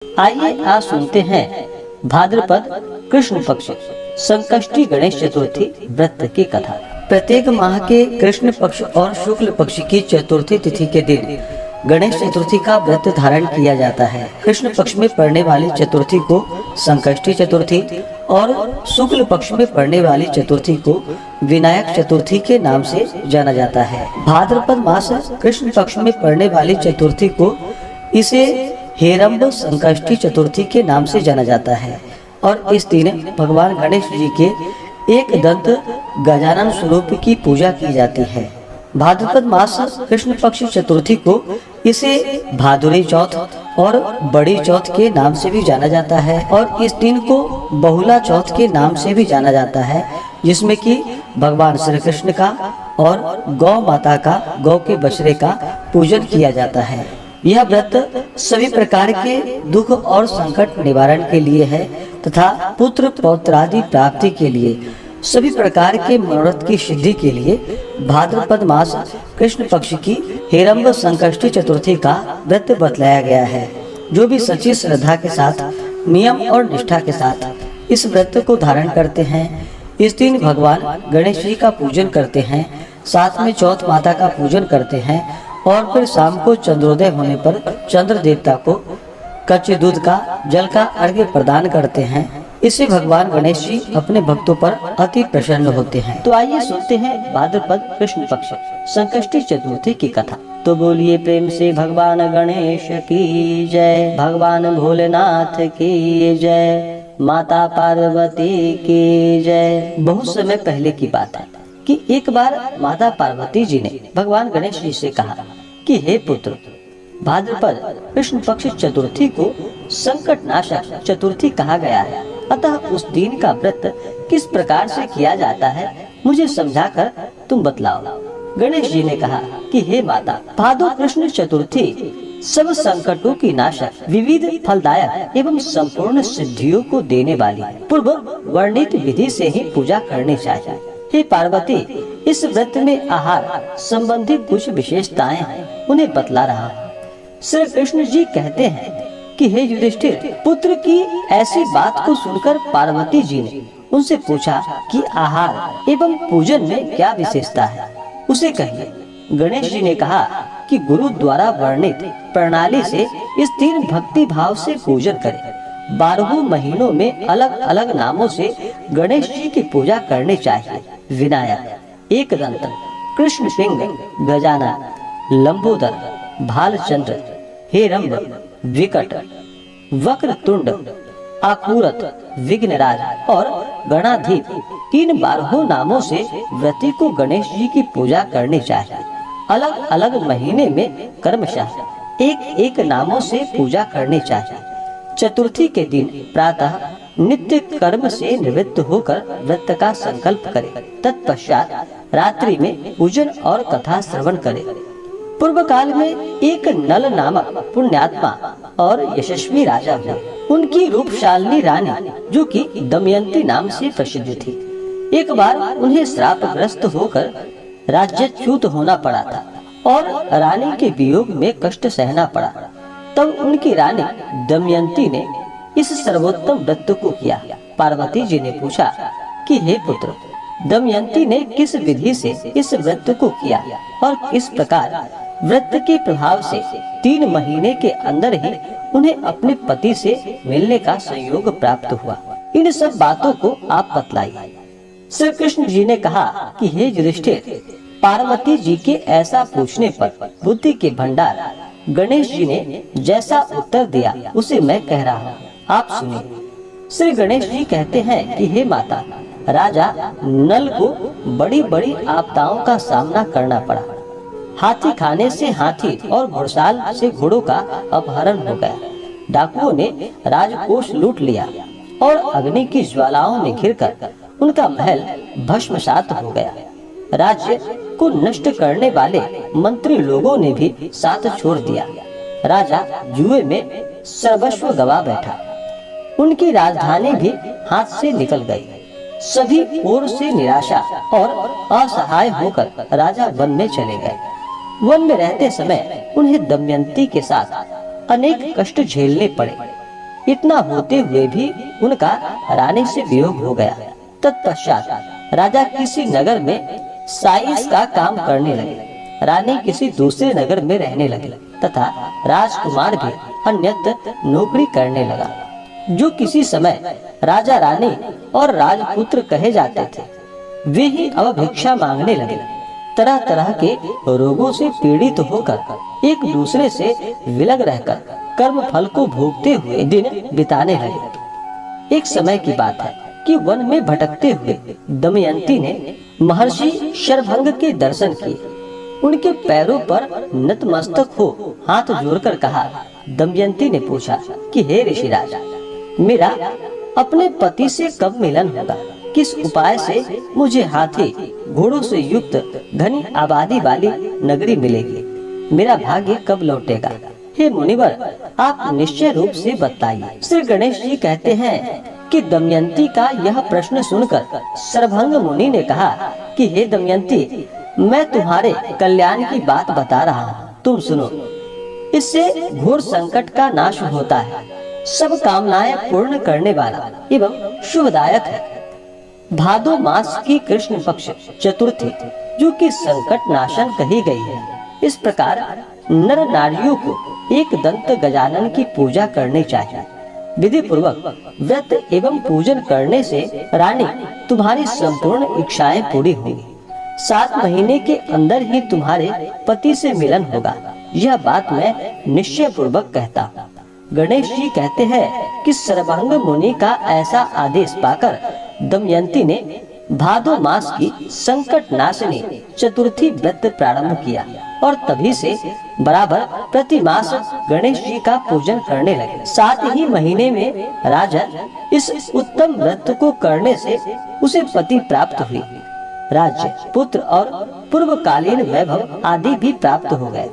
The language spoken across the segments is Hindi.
आइए आज सुनते हैं भाद्रपद कृष्ण पक्ष संकष्टी गणेश चतुर्थी व्रत की कथा। प्रत्येक माह के कृष्ण पक्ष और शुक्ल पक्ष की चतुर्थी तिथि के दिन गणेश चतुर्थी का व्रत धारण किया जाता है। कृष्ण पक्ष में पड़ने वाली चतुर्थी को संकष्टी चतुर्थी और शुक्ल पक्ष में पड़ने वाली चतुर्थी को विनायक चतुर्थी के नाम से जाना जाता है। भाद्रपद मास कृष्ण पक्ष में पड़ने वाली चतुर्थी को इसे हेरंब संकष्टी चतुर्थी के नाम से जाना जाता है और इस दिन भगवान गणेश जी के एक दंत गजानन स्वरूप की पूजा की जाती है। भाद्रपद मास कृष्ण पक्ष चतुर्थी को इसे भादुरी चौथ और बड़ी चौथ के नाम से भी जाना जाता है और इस दिन को बहुला चौथ के नाम से भी जाना जाता है, जिसमें कि भगवान श्री कृष्ण का और गौ माता का गौ के बछड़े का पूजन किया जाता है। यह व्रत सभी प्रकार के दुख और संकट निवारण के लिए है तथा पुत्र पौत्रादि प्राप्ति के लिए, सभी प्रकार के मनोरथ की सिद्धि के लिए भाद्रपद मास कृष्ण पक्ष की हेरंब संकष्टी चतुर्थी का व्रत बतलाया गया है। जो भी सच्ची श्रद्धा के साथ, नियम और निष्ठा के साथ इस व्रत को धारण करते हैं, इस दिन भगवान गणेश जी का पूजन करते हैं, साथ में चौथ माता का पूजन करते हैं और फिर शाम को चंद्रोदय होने पर चंद्र देवता को कच्चे दूध का जल का अर्घ्य प्रदान करते हैं। इससे भगवान गणेश जी अपने भक्तों पर अति प्रसन्न होते हैं। तो आइए सुनते हैं भाद्रपद कृष्ण पक्ष संकष्टी चतुर्थी की कथा। तो बोलिए प्रेम से भगवान गणेश की जय, भगवान भोलेनाथ की जय, माता पार्वती की जय। बहुत समय पहले की बात है कि एक बार माता पार्वती जी ने भगवान गणेश जी से कहा कि हे पुत्र, भाद्रपद कृष्ण पक्ष चतुर्थी को संकट नाशक चतुर्थी कहा गया है, अतः उस दिन का व्रत किस प्रकार से किया जाता है मुझे समझाकर तुम बतलाओ। गणेश जी ने कहा कि हे माता, भादो कृष्ण चतुर्थी सब संकटों की नाशक, विविध फलदायक एवं संपूर्ण सिद्धियों को देने वाली पूर्व वर्णित विधि से ही पूजा करनी चाहिए। हे पार्वती, इस व्रत में आहार संबंधी कुछ विशेषताएं हैं, उन्हें बतला रहा हूँ। श्री कृष्ण जी कहते हैं कि हे युधिष्ठिर, पुत्र की ऐसी बात को सुनकर पार्वती जी ने उनसे पूछा कि आहार एवं पूजन में क्या विशेषता है, उसे कहिए। गणेश जी ने कहा कि गुरु द्वारा वर्णित प्रणाली से इस दिन भक्ति भाव से पूजन करें। 12 महीनों में अलग अलग नामों से गणेश जी की पूजा करनी चाहिए। विनायक, एकदंत, कृष्ण पिंग, गजानन, लंबोदर, भालचंद्र, हेरंब, विकट, वक्रतुंड, आकुरत, विघ्नराज और गणाधीप, इन 12 नामों से व्रती को गणेश जी की पूजा करनी चाहिए। अलग अलग महीने में क्रमशः एक एक नामों से पूजा करनी चाहिए। चतुर्थी के दिन प्रातः नित्य कर्म से निवृत्त होकर व्रत का संकल्प करें। तत्पश्चात रात्रि में पूजन और कथा श्रवण करें। पूर्व काल में एक नल नामक पुण्यात्मा और यशस्वी राजा हुए। उनकी रूपशालिनी रानी, जो कि दमयंती नाम से प्रसिद्ध थी, एक बार उन्हें श्रापग्रस्त होकर राज्यच्युत होना पड़ा था और रानी के वियोग में कष्ट सहना पड़ा। तब उनकी रानी दमयंती ने इस सर्वोत्तम व्रत को किया। पार्वती जी ने पूछा कि हे पुत्र, दमयंती ने किस विधि से इस व्रत को किया और किस प्रकार व्रत के प्रभाव से 3 महीने के अंदर ही उन्हें अपने पति से मिलने का संयोग प्राप्त हुआ, इन सब बातों को आप बतलाइए। श्री कृष्ण जी ने कहा कि हे युधिष्ठिर, पार्वती जी के ऐसा पूछने पर बुद्धि के भंडार गणेश जी ने जैसा उत्तर दिया उसे मैं कह रहा हूँ, आप सुनिए। श्री गणेश जी कहते हैं कि हे माता, राजा नल को बड़ी बड़ी आपदाओं का सामना करना पड़ा। हाथी खाने से हाथी और घुड़साल से घोड़ों का अपहरण हो गया। डाकुओं ने राजकोष लूट लिया और अग्नि की ज्वालाओं में घिरकर उनका महल भस्मसात हो गया। राज्य को नष्ट करने वाले मंत्री लोगों ने भी साथ छोड़ दिया। राजा जुए में सर्वस्व गवा बैठा। उनकी राजधानी भी हाथ से निकल गई। सभी ओर से निराशा और असहाय होकर राजा वन में चले गए। वन में रहते समय उन्हें दमयंती के साथ अनेक कष्ट झेलने पड़े। इतना होते हुए भी उनका रानी से वियोग हो गया। तत्पश्चात राजा किसी नगर में साइस का काम करने लगे, रानी किसी दूसरे नगर में रहने लगी तथा राजकुमार भी अन्यत्र नौकरी करने लगा। जो किसी समय राजा रानी और राजपुत्र कहे जाते थे, वे ही अब भिक्षा मांगने लगे। तरह तरह के रोगों से पीड़ित होकर एक दूसरे से विलग रहकर कर्म फल को भोगते हुए दिन बिताने लगे। एक समय की बात है कि वन में भटकते हुए दमयंती ने महर्षि शरभंग के दर्शन किए। उनके पैरों पर नतमस्तक हो हाथ जोड़कर कहा। दमयंती ने पूछा कि हे ऋषिराज, मेरा अपने पति से कब मिलन होगा? किस उपाय से मुझे हाथी घोड़ों से युक्त घनी आबादी वाली नगरी मिलेगी? मेरा भाग्य कब लौटेगा? हे मुनिवर, आप निश्चय रूप से बताइए। श्री गणेश जी कहते हैं कि दमयंती का यह प्रश्न सुनकर शरभंग मुनि ने कहा कि हे दमयंती, मैं तुम्हारे कल्याण की बात बता रहा हूँ, तुम सुनो। इससे घोर संकट का नाश होता है, सब कामनाएं पूर्ण करने वाला एवं शुभदायक है। भादो मास की कृष्ण पक्ष चतुर्थी, जो कि संकट नाशन कही गई है, इस प्रकार नर नारियों को एक दंत गजानन की पूजा करनी चाहिए। विधि पूर्वक व्रत एवं पूजन करने से रानी तुम्हारी संपूर्ण इच्छाएं पूरी होंगी। 7 महीने के अंदर ही तुम्हारे पति से मिलन होगा, यह बात मैं निश्चय पूर्वक कहता हूँ। गणेश जी कहते हैं कि शरभंग मुनि का ऐसा आदेश पाकर दमयंती ने भादो मास की संकट नाशनी चतुर्थी व्रत प्रारंभ किया और तभी से बराबर प्रति मास गणेश जी का पूजन करने लगे। 7 ही महीने में राजन इस उत्तम व्रत को करने से उसे पति प्राप्त हुई, राज्य, पुत्र और पूर्वकालीन वैभव आदि भी प्राप्त हो गए।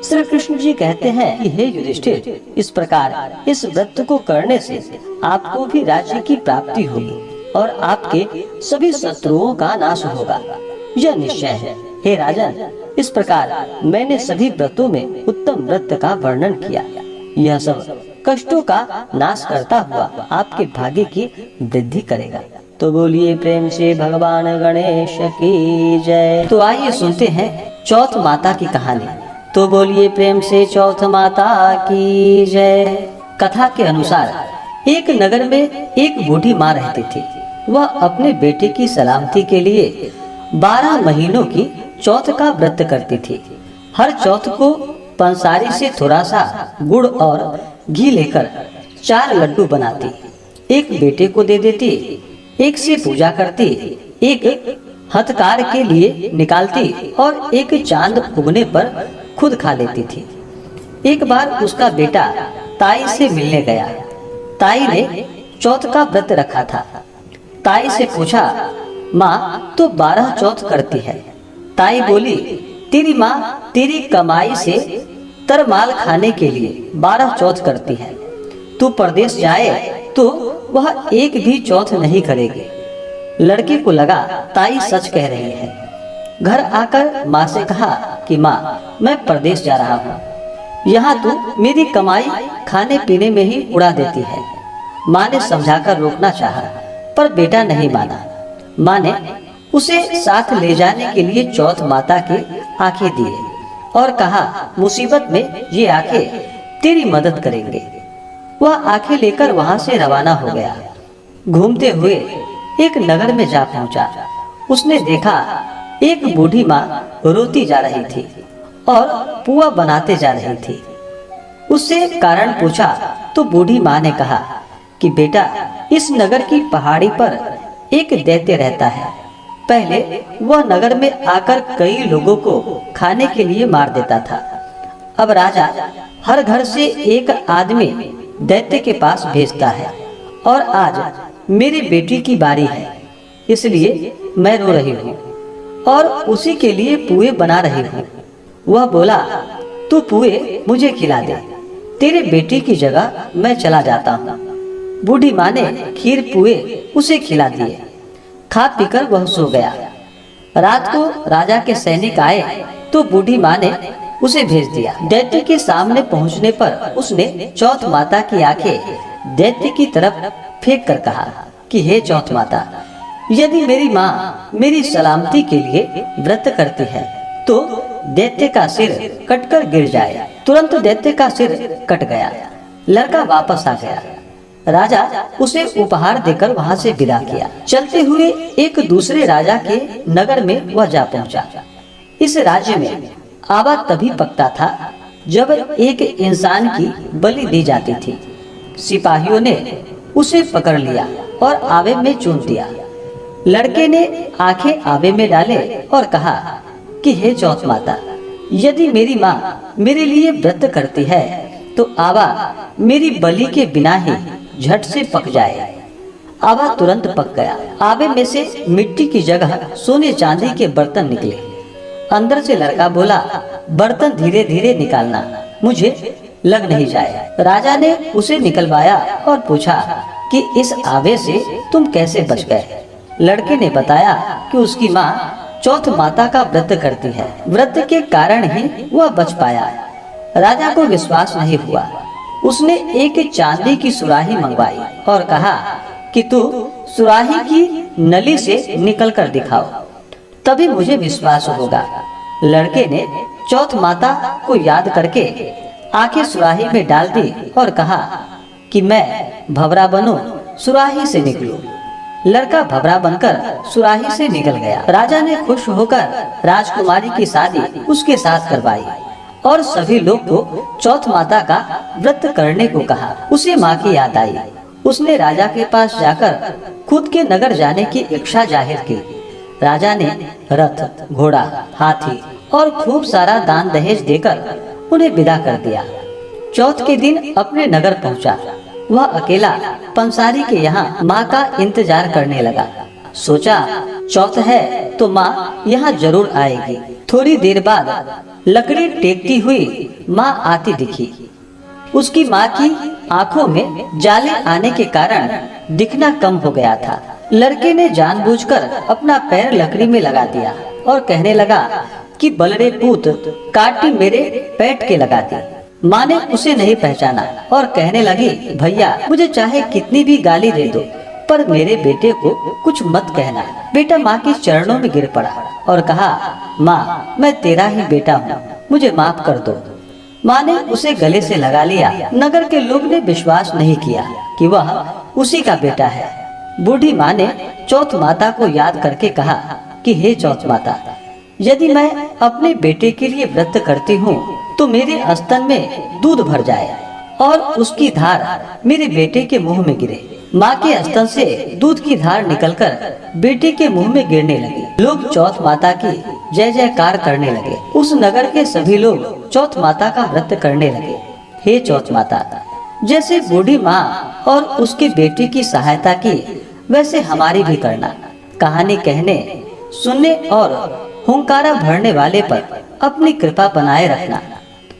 श्री कृष्ण जी कहते हैं कि हे युधिष्ठिर, इस प्रकार इस व्रत को करने से आपको भी राज्य की प्राप्ति होगी और आपके सभी शत्रुओं का नाश होगा, यह निश्चय है। हे राजन, इस प्रकार मैंने सभी व्रतों में उत्तम व्रत का वर्णन किया। यह सब कष्टों का नाश करता हुआ आपके भाग्य की वृद्धि करेगा। तो बोलिए प्रेम से भगवान गणेश की जय। तो आइए सुनते हैं चौथ माता की कहानी। तो बोलिए प्रेम से चौथ माता की जय। कथा के अनुसार एक नगर में एक बूढ़ी माँ रहती थी। वह अपने बेटे की सलामती के लिए 12 महीनों की चौथ का व्रत करती थी। हर चौथ को पंसारी से थोड़ा सा गुड़ और घी लेकर 4 लड्डू बनाती, एक बेटे को दे देती, एक से पूजा करती, एक हथकार के लिए निकालती और एक चांद उगने पर खुद खा लेती थी। एक बार उसका बेटा ताई से मिलने गया। ताई ने चौथ का व्रत रखा था। ताई से पूछा, माँ तो 12 चौथ करती है। ताई बोली, तेरी माँ तेरी कमाई से तरमाल खाने के लिए 12 चौथ करती है। तू परदेश जाए तो वह एक भी चौथ नहीं करेगी। लड़के को लगा ताई सच कह रही है। घर आकर माँ से कहा कि माँ, मैं परदेश जा रहा हूँ, यहाँ तू मेरी कमाई खाने पीने में ही उड़ा देती है। माँ ने समझाकर रोकना चाहा, पर बेटा नहीं माना। माँ ने उसे साथ ले जाने के लिए चौथ माता की आंखें दिए और कहा, मुसीबत में ये आंखें तेरी मदद करेंगे। वह आंखें लेकर वहां से रवाना हो गया। घूमते हुए एक नगर में जा पहुंचा। उसने देखा एक बूढ़ी माँ रोती जा रही थी और पुआ बनाते जा रही थी। उससे कारण पूछा तो बूढ़ी माँ ने कहा कि बेटा, इस नगर की पहाड़ी पर एक दैत्य रहता है। पहले वह नगर में आकर कई लोगों को खाने के लिए मार देता था। अब राजा हर घर से एक आदमी दैत्य के पास भेजता है और आज मेरी बेटी की बारी है, इसलिए मैं रो रही हूँ और उसी के लिए पुए बना रही हूँ। वह बोला, तू पुए मुझे खिला दे, तेरे बेटी की जगह मैं चला जाता हूँ। बूढ़ी माँ ने खीर पुए उसे खिला दिए। खा पीकर वह सो गया। रात को राजा के सैनिक आए तो बूढ़ी माँ ने उसे भेज दिया। दैत्य के सामने पहुंचने पर उसने चौथ माता की आंखें दैत्य की तरफ फेंक कर कहा कि हे चौथ माता, यदि मेरी माँ मेरी सलामती के लिए व्रत करती है तो दैत्य का सिर कटकर गिर जाए। तुरंत दैत्य का सिर कट गया। लड़का वापस आ गया। राजा उसे उपहार देकर वहां से विदा किया। चलते हुए एक दूसरे राजा के नगर में वह जा पहुंचा। इस राज्य में आवा तभी पकता था जब एक इंसान की बलि दी जाती थी। सिपाहियों ने उसे पकड़ लिया और आवे में चून दिया। लड़के ने आंखें आवे में डाले और कहा कि हे चौथ माता, यदि मेरी माँ मेरे लिए व्रत करती है तो आवा मेरी बलि के बिना ही झट से पक जाए। आवा तुरंत पक गया। आवे में से मिट्टी की जगह सोने चांदी के बर्तन निकले। अंदर से लड़का बोला, बर्तन धीरे धीरे निकालना, मुझे लग नहीं जाए। राजा ने उसे निकलवाया और पूछा कि इस आवे से तुम कैसे बच गए। लड़के ने बताया कि उसकी माँ चौथ माता का व्रत करती है, व्रत के कारण ही वह बच पाया। राजा को विश्वास नहीं हुआ। उसने एक चांदी की सुराही मंगवाई और कहा कि तू सुराही की नली से निकल कर दिखाओ, तभी मुझे विश्वास होगा। लड़के ने चौथ माता को याद करके आंखें सुराही में डाल दी और कहा कि मैं भंवरा बनूं, सुराही से निकलूं। लड़का भंवरा बनकर सुराही से निकल गया। राजा ने खुश होकर राजकुमारी की शादी उसके साथ करवाई और सभी लोग को चौथ माता का व्रत करने को कहा। उसे माँ की याद आई। उसने राजा के पास जाकर खुद के नगर जाने की इच्छा जाहिर की। राजा ने रथ, घोड़ा, हाथी और खूब सारा दान दहेज देकर उन्हें विदा कर दिया। चौथ के दिन अपने नगर पहुंचा। वह अकेला पंसारी के यहाँ माँ का इंतजार करने लगा। सोचा चौथ है तो माँ यहाँ जरूर आएगी। थोड़ी देर बाद लकड़ी टेकती हुई माँ आती दिखी। उसकी माँ की आंखों में जाले आने के कारण दिखना कम हो गया था। लड़के ने जानबूझकर अपना पैर लकड़ी में लगा दिया और कहने लगा कि बलरे पूत, काटी मेरे पेट के लगा दी। माँ ने उसे नहीं पहचाना और कहने लगी, भैया मुझे चाहे कितनी भी गाली दे दो पर मेरे बेटे को कुछ मत कहना। बेटा माँ के चरणों में गिर पड़ा और कहा, माँ मैं तेरा ही बेटा हूँ, मुझे माफ कर दो। माँ ने उसे गले से लगा लिया। नगर के लोग ने विश्वास नहीं किया कि वह उसी का बेटा है। बूढ़ी माँ ने चौथ माता को याद करके कहा कि हे चौथ माता, यदि मैं अपने बेटे के लिए व्रत करती हूँ तो मेरे स्तन में दूध भर जाए और उसकी धार मेरे बेटे के मुंह में गिरे। माँ के स्तन से दूध की धार निकलकर बेटे के मुंह में गिरने लगी। लोग चौथ माता की जय जयकार करने लगे। उस नगर के सभी लोग चौथ माता का व्रत करने लगे। हे चौथ माता, जैसे बूढ़ी माँ और उसके बेटे की सहायता की वैसे हमारी भी करना। कहानी कहने, सुनने और हुंकारा भरने वाले पर अपनी कृपा बनाए रखना।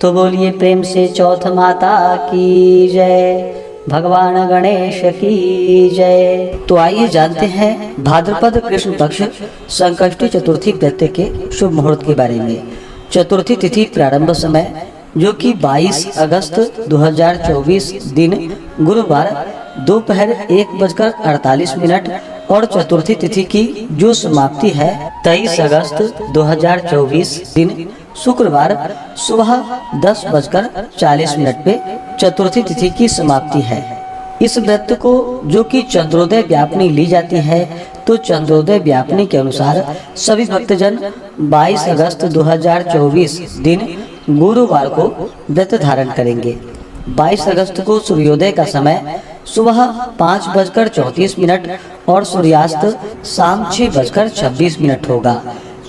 तो बोलिए प्रेम से चौथ माता की जय, भगवान गणेश की जय। तो आइए जानते हैं भाद्रपद कृष्ण पक्ष संकष्टी चतुर्थी व्रत के शुभ मुहूर्त के बारे में। चतुर्थी तिथि प्रारंभ समय जो कि 22 अगस्त 2024 दिन गुरुवार दोपहर 1:48 और चतुर्थी तिथि की जो समाप्ति है 23 अगस्त 2024 दिन शुक्रवार सुबह 10:40 पे चतुर्थी तिथि की समाप्ति है। इस व्रत को जो कि चंद्रोदय व्यापनी ली जाती है, तो चंद्रोदय व्यापनी के अनुसार सभी भक्तजन 22 अगस्त 2024 दिन गुरुवार को व्रत धारण करेंगे। 22 अगस्त को सूर्योदय का समय सुबह 5:34 और सूर्यास्त शाम 6:26 होगा।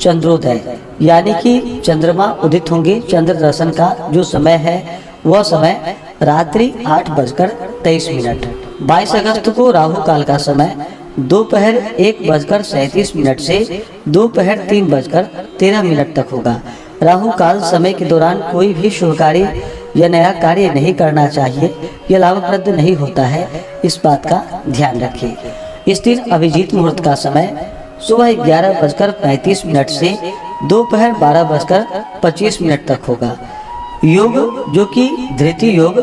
चंद्रोदय यानी कि चंद्रमा उदित होंगे, चंद्र दर्शन का जो समय है वह समय रात्रि 8:23। 22 अगस्त को राहु काल का समय दोपहर 1:37 से दोपहर 3:13 तक होगा। राहु काल समय के दौरान कोई भी शुभ कार्य या नया कार्य नहीं करना चाहिए, यह लाभप्रद नहीं होता है, इस बात का ध्यान रखिए। इस दिन अभिजीत मुहूर्त का समय सुबह 11:35 से दोपहर 12:25 तक होगा। योग जो कि धृति योग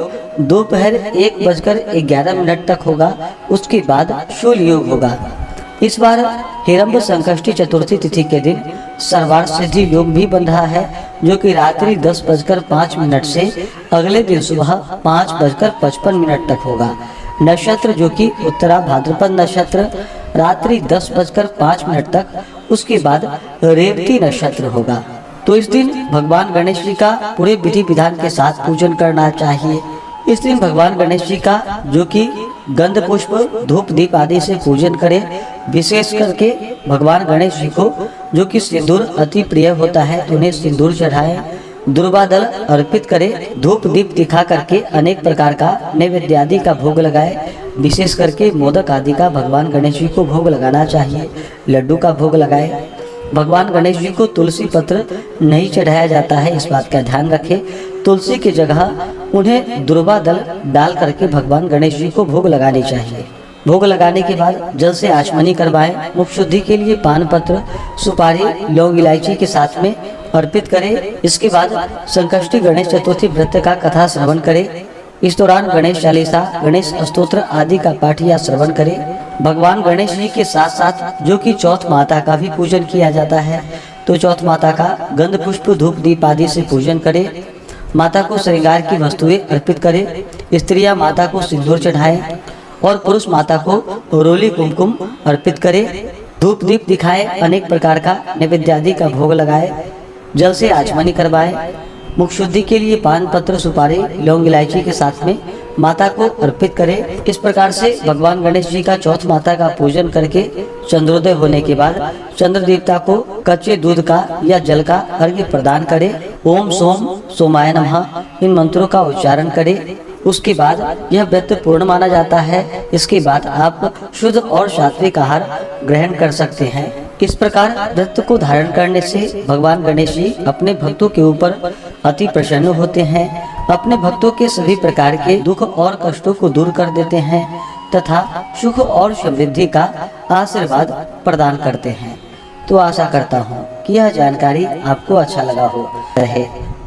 दोपहर 1:11 तक होगा। उसके बाद शूल योग होगा। इस बार हिरंब संकष्टी चतुर्थी तिथि के दिन सर्वार्थ सिद्धि योग भी बन रहा है, जो कि रात्रि 10:05 से अगले दिन सुबह 5:55 तक होगा। नक्षत्र जो कि उत्तरा भाद्रपद नक्षत्र रात्रि 10:05 तक, उसके बाद रेवती नक्षत्र होगा। तो इस दिन भगवान गणेश जी का पूरे विधि विधान के साथ पूजन करना चाहिए। इस दिन भगवान गणेश जी का जो कि गंध पुष्प धूप दीप आदि से पूजन करें। विशेष करके भगवान गणेश जी को जो कि सिंदूर अति प्रिय होता है, तो उन्हें सिंदूर चढ़ाएं, दुर्वा दल अर्पित करें, धूप दीप दिखा करके अनेक प्रकार का नैवेद्य आदि का भोग लगाए। विशेष करके मोदक आदि का भगवान गणेश जी को भोग लगाना चाहिए। लड्डू का भोग लगाए। भगवान गणेश जी को तुलसी पत्र नहीं चढ़ाया जाता है, इस बात का ध्यान रखें। तुलसी की जगह उन्हें दुर्वा दल डाल करके भगवान गणेश जी को भोग लगानी चाहिए। भोग लगाने के बाद जल से आचमनी करवाएं। मुख शुद्धि के लिए पान पत्र, सुपारी, लौंग, इलायची के साथ में अर्पित करें। इसके बाद संकष्टी गणेश चतुर्थी व्रत का कथा श्रवण करें। इस दौरान गणेश चालीसा, गणेश स्तोत्र आदि का पाठ या श्रवण करें। भगवान गणेश जी के साथ साथ जो कि चौथ माता का भी पूजन किया जाता है, तो चौथ माता का गंध पुष्प धूप दीप आदि से पूजन करें। माता को श्रृंगार की वस्तुएं अर्पित करें। स्त्रियां माता को सिंदूर चढ़ाएं और पुरुष माता को रोली कुमकुम अर्पित करें। धूप दीप दिखाएं, अनेक प्रकार का नैवेद्य आदि का भोग लगाए, जल से आचमनी करवाएं। मुख शुद्धि के लिए पान पत्र, सुपारी, लौंग, इलायची के साथ में माता को अर्पित करें। इस प्रकार से भगवान गणेश जी का चौथ माता का पूजन करके चंद्रोदय होने के बाद चंद्र देवता को कच्चे दूध का या जल का अर्घ्य प्रदान करें। ओम सोम सोमाय नमः इन मंत्रों का उच्चारण करें। उसके बाद यह व्रत पूर्ण माना जाता है। इसके बाद आप शुद्ध और सात्विक आहार ग्रहण कर सकते हैं। इस प्रकार व्रत को धारण करने से भगवान गणेश जी अपने भक्तों के ऊपर अति प्रसन्न होते हैं, अपने भक्तों के सभी प्रकार के दुख और कष्टों को दूर कर देते हैं तथा सुख और समृद्धि का आशीर्वाद प्रदान करते हैं। तो आशा करता हूँ कि यह जानकारी आपको अच्छा लगा हो।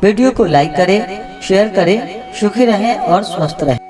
वीडियो को लाइक करें, शेयर करें, सुखी रहें और स्वस्थ रहें।